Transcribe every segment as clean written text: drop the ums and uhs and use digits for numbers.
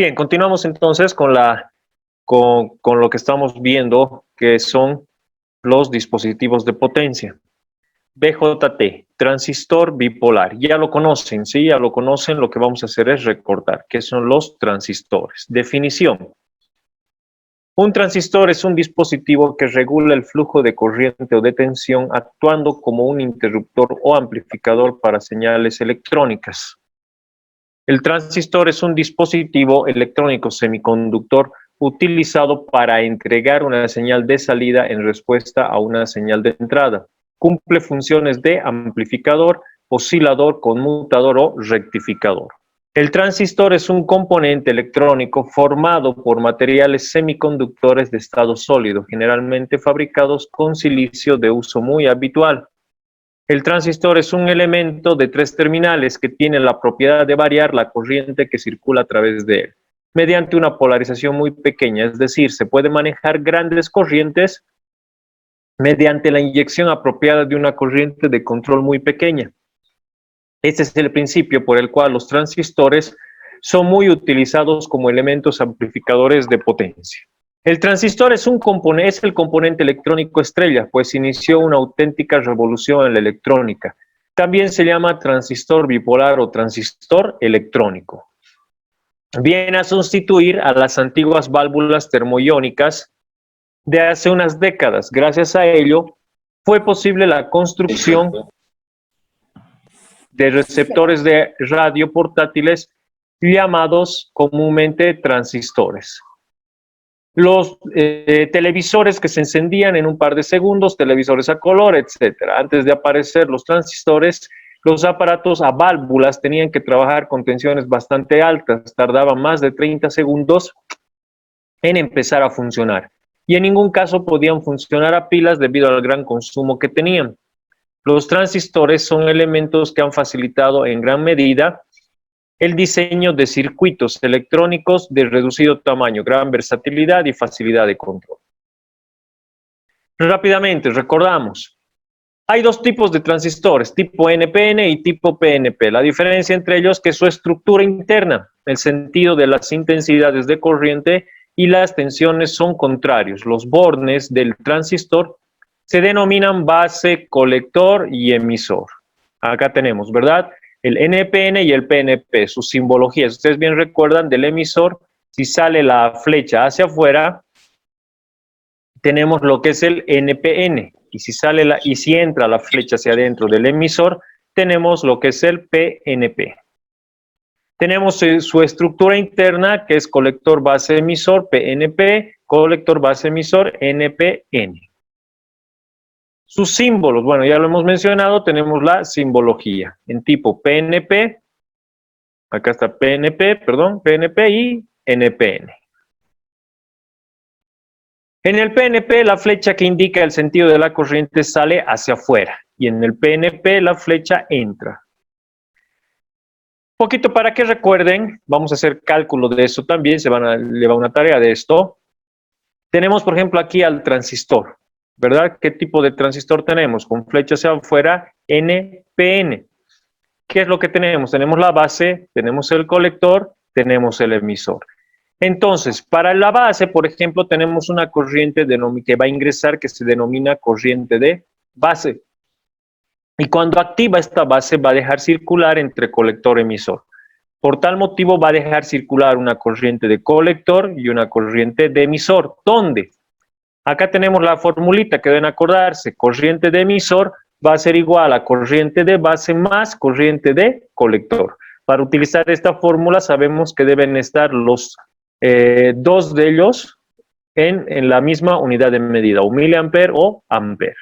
Bien, continuamos entonces con lo que estamos viendo, que son los dispositivos de potencia. BJT, transistor bipolar. Ya lo conocen, ¿sí? Ya lo conocen. Lo que vamos a hacer es recordar qué son los transistores. Definición. Un transistor es un dispositivo que regula el flujo de corriente o de tensión actuando como un interruptor o amplificador para señales electrónicas. El transistor es un dispositivo electrónico semiconductor utilizado para entregar una señal de salida en respuesta a una señal de entrada. Cumple funciones de amplificador, oscilador, conmutador o rectificador. El transistor es un componente electrónico formado por materiales semiconductores de estado sólido, generalmente fabricados con silicio de uso muy habitual. El transistor es un elemento de 3 terminales que tiene la propiedad de variar la corriente que circula a través de él, mediante una polarización muy pequeña, es decir, se puede manejar grandes corrientes mediante la inyección apropiada de una corriente de control muy pequeña. Este es el principio por el cual los transistores son muy utilizados como elementos amplificadores de potencia. El transistor es el componente electrónico estrella, pues inició una auténtica revolución en la electrónica. También se llama transistor bipolar o transistor electrónico. Viene a sustituir a las antiguas válvulas termoiónicas de hace unas décadas. Gracias a ello, fue posible la construcción de receptores de radio portátiles llamados comúnmente transistores. Los televisores que se encendían en un par de segundos, televisores a color, etc. Antes de aparecer los transistores, los aparatos a válvulas tenían que trabajar con tensiones bastante altas, tardaban más de 30 segundos en empezar a funcionar y en ningún caso podían funcionar a pilas debido al gran consumo que tenían. Los transistores son elementos que han facilitado en gran medida el diseño de circuitos electrónicos de reducido tamaño, gran versatilidad y facilidad de control. Rápidamente, recordamos, hay dos tipos de transistores, tipo NPN y tipo PNP. La diferencia entre ellos es que su estructura interna, el sentido de las intensidades de corriente y las tensiones son contrarios. Los bornes del transistor se denominan base, colector y emisor. Acá tenemos, ¿verdad? El NPN y el PNP, sus simbologías. Ustedes bien recuerdan del emisor, si sale la flecha hacia afuera, tenemos lo que es el NPN. Y si entra la flecha hacia adentro del emisor, tenemos lo que es el PNP. Tenemos su estructura interna, que es colector base emisor, PNP, colector base emisor, NPN. Sus símbolos, bueno, ya lo hemos mencionado, tenemos la simbología en tipo PNP, acá está PNP y NPN. En el PNP la flecha que indica el sentido de la corriente sale hacia afuera y en el PNP la flecha entra. Un poquito para que recuerden, vamos a hacer cálculo de eso también, le va una tarea de esto. Tenemos, por ejemplo, aquí al transistor, ¿verdad? ¿Qué tipo de transistor tenemos? Con flecha hacia afuera, NPN. ¿Qué es lo que tenemos? Tenemos la base, tenemos el colector, tenemos el emisor. Entonces, para la base, por ejemplo, tenemos una corriente que va a ingresar que se denomina corriente de base. Y cuando activa esta base va a dejar circular entre colector y emisor. Por tal motivo va a dejar circular una corriente de colector y una corriente de emisor. ¿Dónde? Acá tenemos la formulita que deben acordarse. Corriente de emisor va a ser igual a corriente de base más corriente de colector. Para utilizar esta fórmula sabemos que deben estar los dos de ellos en la misma unidad de medida, o miliampere o ampere.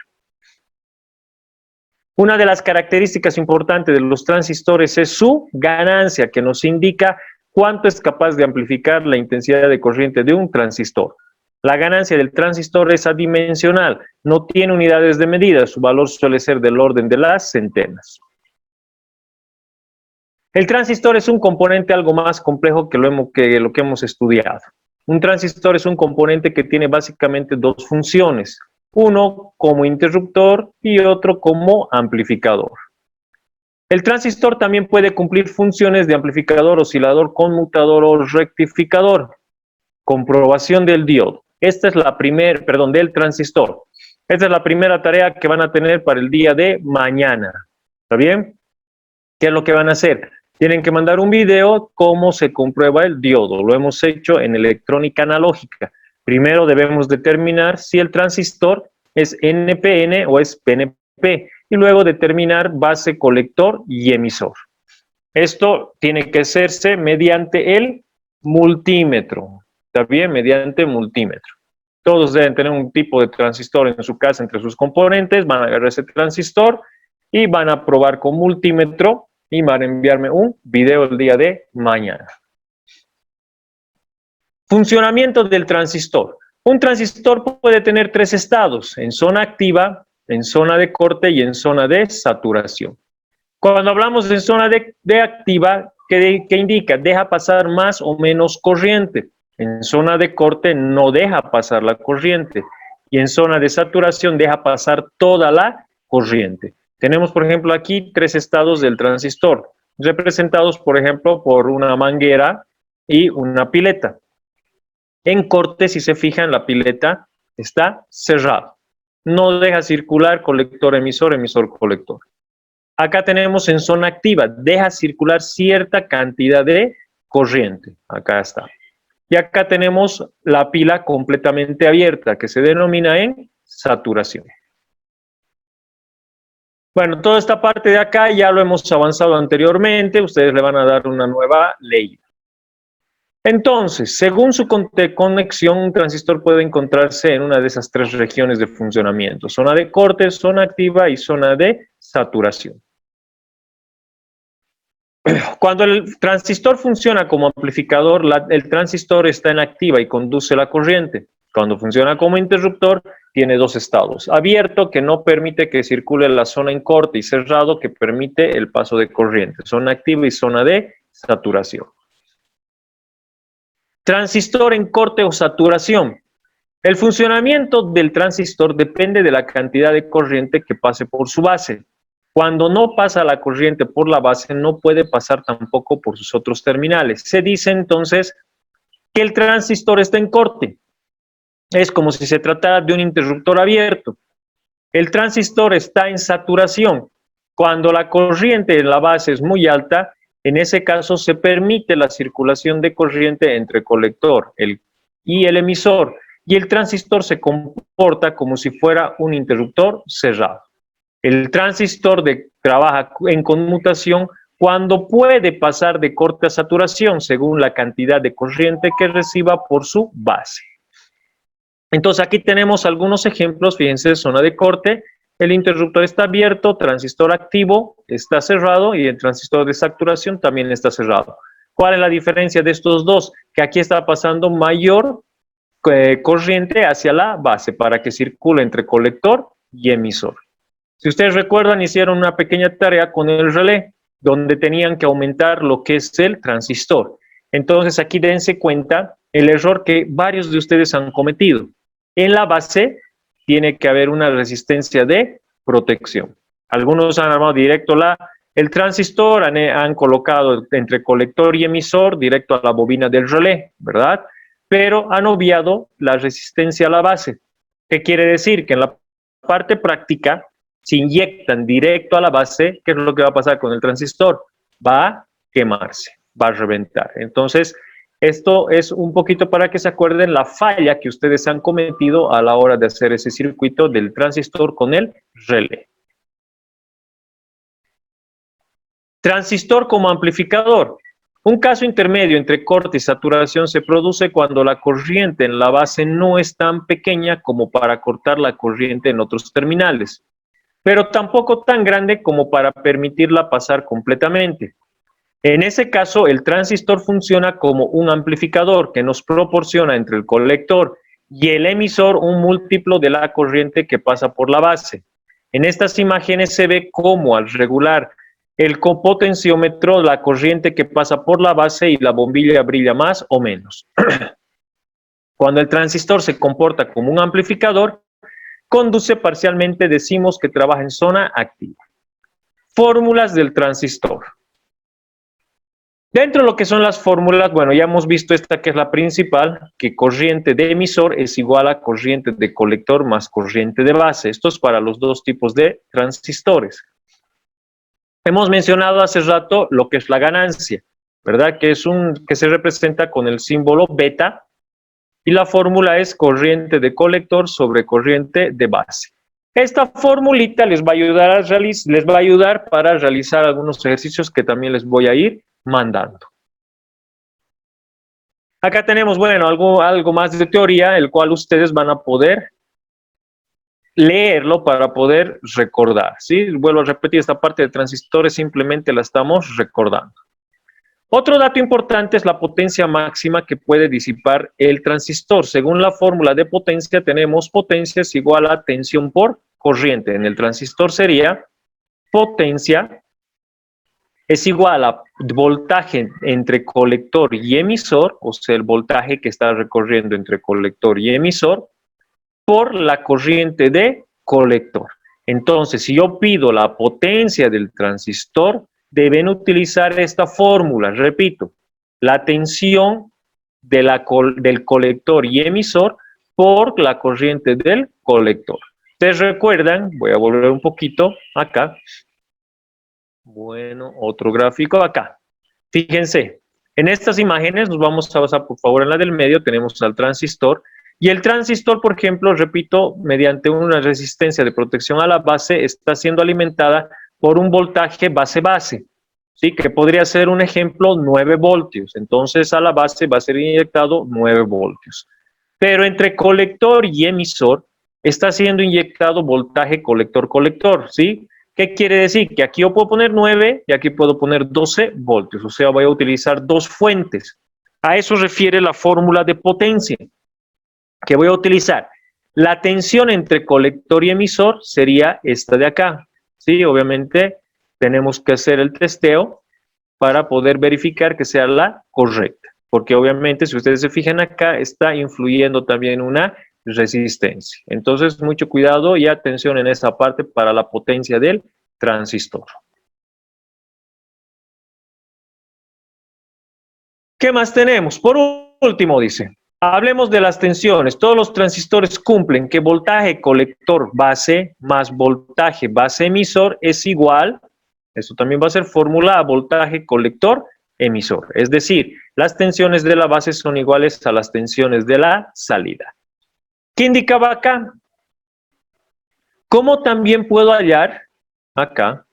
Una de las características importantes de los transistores es su ganancia, que nos indica cuánto es capaz de amplificar la intensidad de corriente de un transistor. La ganancia del transistor es adimensional, no tiene unidades de medida, su valor suele ser del orden de las centenas. El transistor es un componente algo más complejo que lo que hemos estudiado. Un transistor es un componente que tiene básicamente dos funciones, uno como interruptor y otro como amplificador. El transistor también puede cumplir funciones de amplificador, oscilador, conmutador o rectificador. Comprobación del diodo. Esta es la primera, perdón, del transistor. Esta es la primera tarea que van a tener para el día de mañana. ¿Está bien? ¿Qué es lo que van a hacer? Tienen que mandar un video cómo se comprueba el diodo. Lo hemos hecho en electrónica analógica. Primero debemos determinar si el transistor es NPN o es PNP y luego determinar base, colector y emisor. Esto tiene que hacerse mediante el multímetro. ¿Está bien? Mediante multímetro. Todos deben tener un tipo de transistor en su casa entre sus componentes. Van a agarrar ese transistor y van a probar con multímetro y van a enviarme un video el día de mañana. Funcionamiento del transistor. Un transistor puede tener 3 estados: en zona activa, en zona de corte y en zona de saturación. Cuando hablamos de zona de activa, ¿qué indica? Deja pasar más o menos corriente. En zona de corte no deja pasar la corriente. Y en zona de saturación deja pasar toda la corriente. Tenemos, por ejemplo, aquí 3 estados del transistor, representados, por ejemplo, por una manguera y una pileta. En corte, si se fijan, la pileta está cerrada. No deja circular colector, emisor, emisor, colector. Acá tenemos en zona activa, deja circular cierta cantidad de corriente. Acá está. Y acá tenemos la pila completamente abierta, que se denomina en saturación. Bueno, toda esta parte de acá ya lo hemos avanzado anteriormente. Ustedes le van a dar una nueva ley. Entonces, según su conexión, un transistor puede encontrarse en una de esas 3 regiones de funcionamiento: zona de corte, zona activa y zona de saturación. Cuando el transistor funciona como amplificador, el transistor está en activa y conduce la corriente. Cuando funciona como interruptor, tiene 2 estados: abierto, que no permite que circule la zona en corte, y cerrado, que permite el paso de corriente. Zona activa y zona de saturación. Transistor en corte o saturación. El funcionamiento del transistor depende de la cantidad de corriente que pase por su base. Cuando no pasa la corriente por la base, no puede pasar tampoco por sus otros terminales. Se dice entonces que el transistor está en corte. Es como si se tratara de un interruptor abierto. El transistor está en saturación. Cuando la corriente en la base es muy alta, en ese caso se permite la circulación de corriente entre el colector y el emisor, y el transistor se comporta como si fuera un interruptor cerrado. El transistor trabaja en conmutación cuando puede pasar de corte a saturación según la cantidad de corriente que reciba por su base. Entonces aquí tenemos algunos ejemplos. Fíjense, zona de corte, el interruptor está abierto, transistor activo está cerrado y el transistor de saturación también está cerrado. ¿Cuál es la diferencia de estos dos? Que aquí está pasando mayor corriente hacia la base para que circule entre colector y emisor. Si ustedes recuerdan, hicieron una pequeña tarea con el relé, donde tenían que aumentar lo que es el transistor. Entonces aquí dense cuenta el error que varios de ustedes han cometido. En la base tiene que haber una resistencia de protección. Algunos han armado directo el transistor, han colocado entre colector y emisor directo a la bobina del relé, ¿verdad? Pero han obviado la resistencia a la base. ¿Qué quiere decir? Que en la parte práctica, si inyectan directo a la base, ¿qué es lo que va a pasar con el transistor? Va a quemarse, va a reventar. Entonces, esto es un poquito para que se acuerden la falla que ustedes han cometido a la hora de hacer ese circuito del transistor con el relé. Transistor como amplificador. Un caso intermedio entre corte y saturación se produce cuando la corriente en la base no es tan pequeña como para cortar la corriente en otros terminales, pero tampoco tan grande como para permitirla pasar completamente. En ese caso, el transistor funciona como un amplificador que nos proporciona entre el colector y el emisor un múltiplo de la corriente que pasa por la base. En estas imágenes se ve cómo al regular el potenciómetro, la corriente que pasa por la base y la bombilla brilla más o menos. Cuando el transistor se comporta como un amplificador, conduce parcialmente, decimos que trabaja en zona activa. Fórmulas del transistor. Dentro de lo que son las fórmulas, bueno, ya hemos visto esta que es la principal, que corriente de emisor es igual a corriente de colector más corriente de base. Esto es para los dos tipos de transistores. Hemos mencionado hace rato lo que es la ganancia, ¿verdad? Que se representa con el símbolo beta, y la fórmula es corriente de colector sobre corriente de base. Esta formulita les va a ayudar para realizar algunos ejercicios que también les voy a ir mandando. Acá tenemos, bueno, algo más de teoría, el cual ustedes van a poder leerlo para poder recordar, ¿sí? Vuelvo a repetir, esta parte de transistores simplemente la estamos recordando. Otro dato importante es la potencia máxima que puede disipar el transistor. Según la fórmula de potencia, tenemos potencia es igual a tensión por corriente. En el transistor sería potencia es igual a voltaje entre colector y emisor, o sea, el voltaje que está recorriendo entre colector y emisor, por la corriente de colector. Entonces, si yo pido la potencia del transistor, deben utilizar esta fórmula. Repito, la tensión del colector y emisor por la corriente del colector. ¿Ustedes recuerdan? Voy a volver un poquito acá. Bueno, otro gráfico acá. Fíjense, en estas imágenes nos vamos a basar, por favor, en la del medio, tenemos al transistor, y el transistor, por ejemplo, repito, mediante una resistencia de protección a la base, está siendo alimentada por un voltaje base-base, ¿sí? Que podría ser un ejemplo 9 voltios, entonces a la base va a ser inyectado 9 voltios. Pero entre colector y emisor está siendo inyectado voltaje colector-colector, ¿sí? ¿Qué quiere decir? Que aquí yo puedo poner 9 y aquí puedo poner 12 voltios, o sea, voy a utilizar dos fuentes. A eso refiere la fórmula de potencia que voy a utilizar. La tensión entre colector y emisor sería esta de acá, ¿sí? Obviamente tenemos que hacer el testeo para poder verificar que sea la correcta, porque obviamente si ustedes se fijan acá está influyendo también una resistencia. Entonces, mucho cuidado y atención en esa parte para la potencia del transistor. ¿Qué más tenemos? Por último, dice, hablemos de las tensiones. Todos los transistores cumplen que voltaje colector base más voltaje base emisor es igual, eso también va a ser fórmula a voltaje colector emisor. Es decir, las tensiones de la base son iguales a las tensiones de la salida. ¿Qué indicaba acá? ¿Cómo también puedo hallar, acá,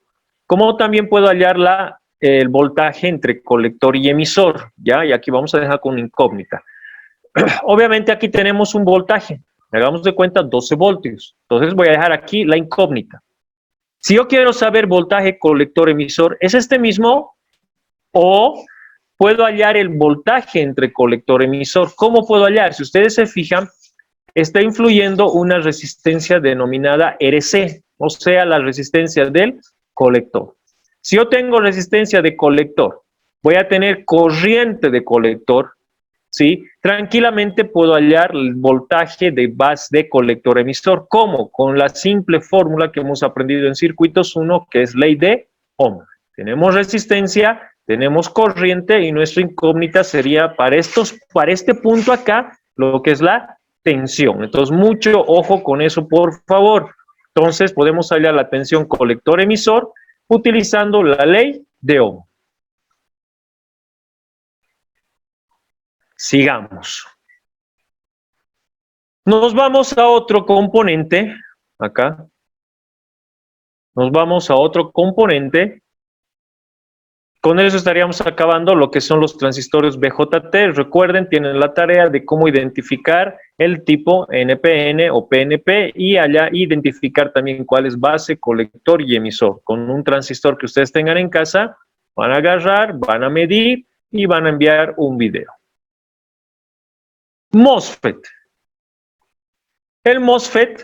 cómo también puedo hallar el voltaje entre colector y emisor? ¿Ya? Y aquí vamos a dejar con una incógnita. Obviamente aquí tenemos un voltaje, hagamos de cuenta 12 voltios. Entonces voy a dejar aquí la incógnita. Si yo quiero saber voltaje colector emisor, ¿es este mismo? O puedo hallar el voltaje entre colector emisor. ¿Cómo puedo hallar? Si ustedes se fijan, está influyendo una resistencia denominada RC, o sea, la resistencia del colector. Si yo tengo resistencia de colector, voy a tener corriente de colector, ¿sí? Tranquilamente puedo hallar el voltaje de base de colector emisor. ¿Cómo? Con la simple fórmula que hemos aprendido en circuitos 1, que es ley de Ohm. Tenemos resistencia, tenemos corriente y nuestra incógnita sería para este punto acá, lo que es la tensión. Entonces, mucho ojo con eso, por favor. Entonces, podemos hallar la tensión colector-emisor utilizando la ley de Ohm. Sigamos. Nos vamos a otro componente, acá. Nos vamos a otro componente. Con eso estaríamos acabando lo que son los transistores BJT. Recuerden, tienen la tarea de cómo identificar el tipo NPN o PNP y allá identificar también cuál es base, colector y emisor. Con un transistor que ustedes tengan en casa, van a agarrar, van a medir y van a enviar un video. MOSFET. El MOSFET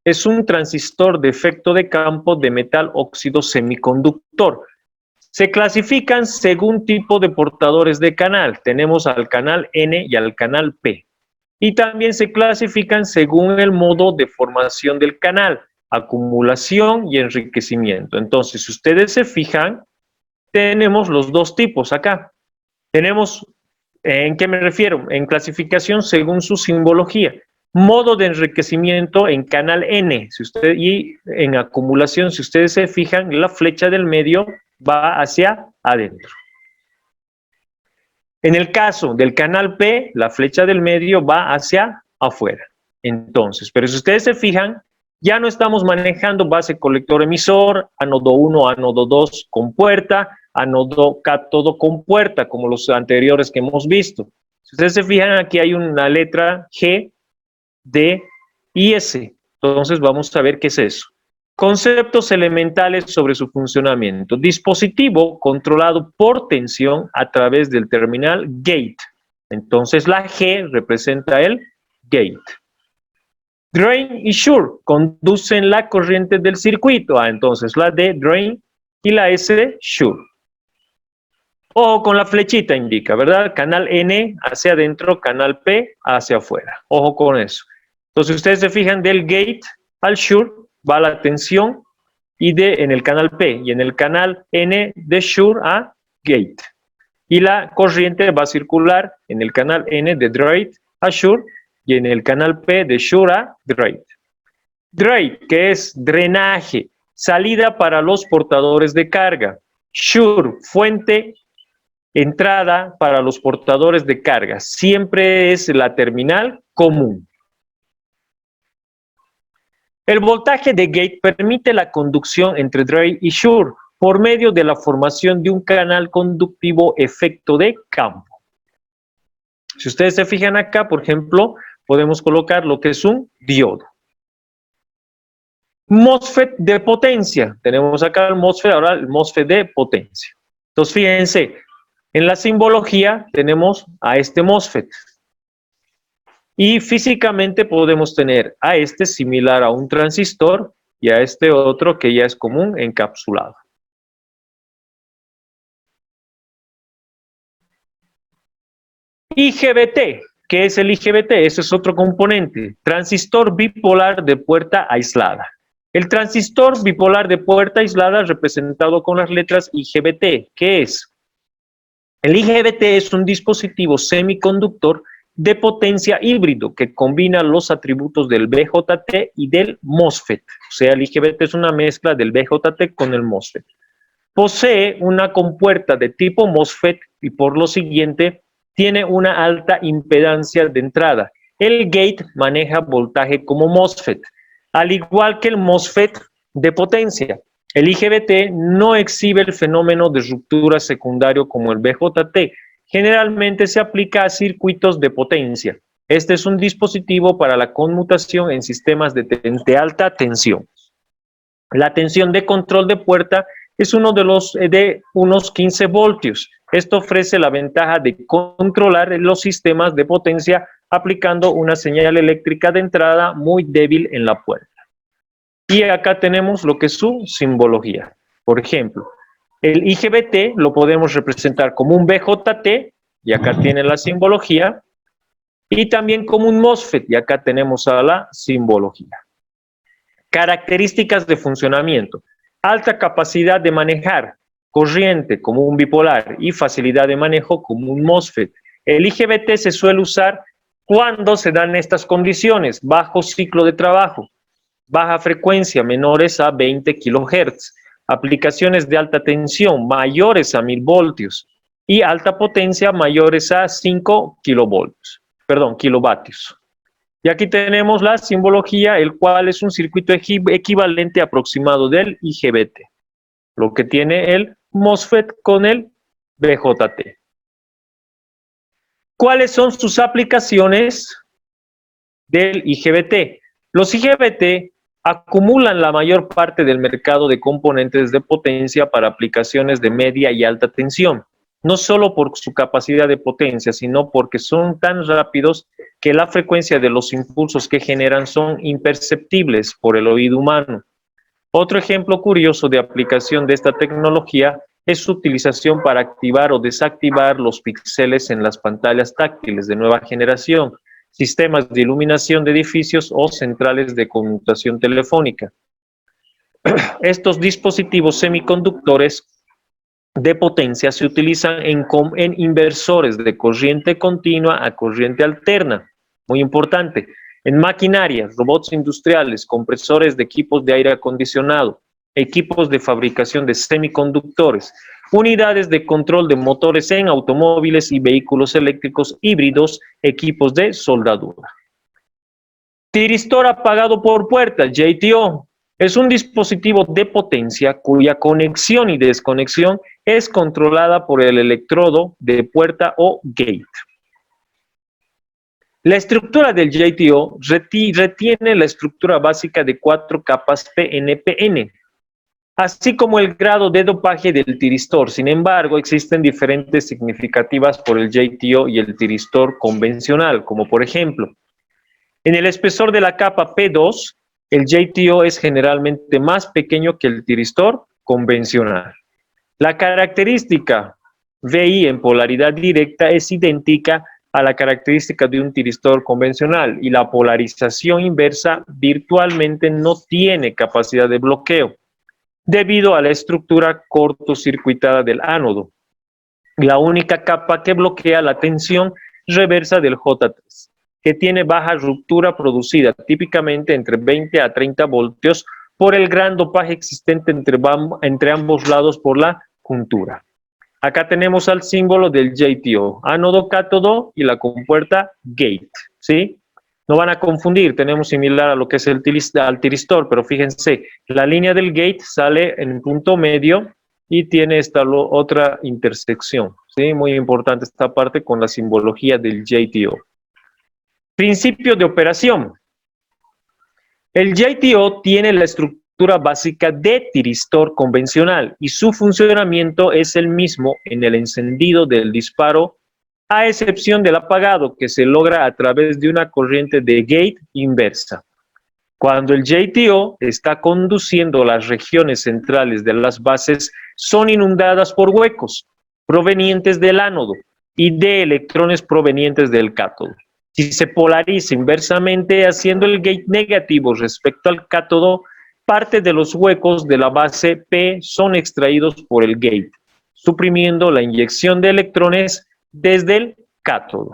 es un transistor de efecto de campo de metal óxido semiconductor. Se clasifican según tipo de portadores de canal. Tenemos al canal N y al canal P. Y también se clasifican según el modo de formación del canal. acumulación y enriquecimiento. Entonces, si ustedes se fijan, tenemos los dos tipos acá. Tenemos, ¿en qué me refiero? En clasificación según su simbología. Modo de enriquecimiento en canal N, y en acumulación, si ustedes se fijan, la flecha del medio va hacia adentro. En el caso del canal P, la flecha del medio va hacia afuera. Entonces, pero si ustedes se fijan, ya no estamos manejando base colector emisor, ánodo 1, ánodo 2 con puerta, ánodo cátodo con puerta, como los anteriores que hemos visto. Si ustedes se fijan, aquí hay una letra G, D y S. Entonces vamos a ver qué es eso. Conceptos elementales sobre su funcionamiento. Dispositivo controlado por tensión a través del terminal gate. Entonces la G representa el gate. Drain y Shure conducen la corriente del circuito. Entonces la D, drain, y la S, Shure. Ojo con la flechita indica, ¿verdad? Canal N hacia adentro, canal P hacia afuera. Ojo con eso. Entonces ustedes se fijan, del gate al Shure va la tensión y en el canal P, y en el canal N de Shure a gate. Y la corriente va a circular en el canal N de drain a Shure y en el canal P de Shure a drain. Drain, que es drenaje, salida para los portadores de carga. Shure, fuente, entrada para los portadores de carga. Siempre es la terminal común. El voltaje de gate permite la conducción entre drain y Shure por medio de la formación de un canal conductivo efecto de campo. Si ustedes se fijan acá, por ejemplo, podemos colocar lo que es un diodo. MOSFET de potencia. Tenemos acá el MOSFET, ahora el MOSFET de potencia. Entonces, fíjense, en la simbología tenemos a este MOSFET. Y físicamente podemos tener a este similar a un transistor y a este otro que ya es común encapsulado. IGBT, ¿qué es el IGBT? Ese es otro componente, transistor bipolar de puerta aislada. El transistor bipolar de puerta aislada representado con las letras IGBT, ¿qué es? El IGBT es un dispositivo semiconductor de potencia híbrido que combina los atributos del BJT y del MOSFET. O sea, el IGBT es una mezcla del BJT con el MOSFET. Posee una compuerta de tipo MOSFET y por lo siguiente tiene una alta impedancia de entrada. El gate maneja voltaje como MOSFET, al igual que el MOSFET de potencia. El IGBT no exhibe el fenómeno de ruptura secundario como el BJT. Generalmente se aplica a circuitos de potencia. Este es un dispositivo para la conmutación en sistemas de alta tensión. La tensión de control de puerta es de unos 15 voltios. Esto ofrece la ventaja de controlar los sistemas de potencia aplicando una señal eléctrica de entrada muy débil en la puerta. Y acá tenemos lo que es su simbología. Por ejemplo, el IGBT lo podemos representar como un BJT, y acá tiene la simbología, y también como un MOSFET, y acá tenemos a la simbología. Características de funcionamiento: alta capacidad de manejar, corriente como un bipolar y facilidad de manejo como un MOSFET. El IGBT se suele usar cuando se dan estas condiciones: bajo ciclo de trabajo, baja frecuencia menores a 20 kHz, aplicaciones de alta tensión mayores a 1000 voltios y alta potencia mayores a 5 kilovatios. Y aquí tenemos la simbología, el cual es un circuito equivalente aproximado del IGBT, lo que tiene el MOSFET con el BJT. ¿Cuáles son sus aplicaciones del IGBT? Los IGBT acumulan la mayor parte del mercado de componentes de potencia para aplicaciones de media y alta tensión, no solo por su capacidad de potencia, sino porque son tan rápidos que la frecuencia de los impulsos que generan son imperceptibles por el oído humano. Otro ejemplo curioso de aplicación de esta tecnología es su utilización para activar o desactivar los píxeles en las pantallas táctiles de nueva generación, sistemas de iluminación de edificios o centrales de conmutación telefónica. Estos dispositivos semiconductores de potencia se utilizan en inversores de corriente continua a corriente alterna, muy importante, en maquinarias, robots industriales, compresores de equipos de aire acondicionado, equipos de fabricación de semiconductores, unidades de control de motores en automóviles y vehículos eléctricos híbridos, equipos de soldadura. Tiristor apagado por puerta, JTO, es un dispositivo de potencia cuya conexión y desconexión es controlada por el electrodo de puerta o gate. La estructura del JTO retiene la estructura básica de 4 capas PNPN, así como el grado de dopaje del tiristor. Sin embargo, existen diferentes significativas por el JTO y el tiristor convencional, como por ejemplo, en el espesor de la capa P2, el JTO es generalmente más pequeño que el tiristor convencional. La característica VI en polaridad directa es idéntica a la característica de un tiristor convencional y la polarización inversa virtualmente no tiene capacidad de bloqueo debido a la estructura cortocircuitada del ánodo. La única capa que bloquea la tensión reversa del J3, que tiene baja ruptura producida típicamente entre 20 a 30 voltios por el gran dopaje existente entre ambos lados por la juntura. Acá tenemos al símbolo del JTO, ánodo, cátodo y la compuerta gate, ¿sí? No van a confundir, tenemos similar a lo que es el tiristor, pero fíjense, la línea del gate sale en el punto medio y tiene esta otra intersección, ¿sí? Muy importante esta parte con la simbología del JTO. Principio de operación. El JTO tiene la estructura básica de tiristor convencional y su funcionamiento es el mismo en el encendido del disparo, a excepción del apagado que se logra a través de una corriente de gate inversa. Cuando el JTO está conduciendo, las regiones centrales de las bases son inundadas por huecos provenientes del ánodo y de electrones provenientes del cátodo. Si se polariza inversamente haciendo el gate negativo respecto al cátodo, parte de los huecos de la base P son extraídos por el gate, suprimiendo la inyección de electrones desde el cátodo.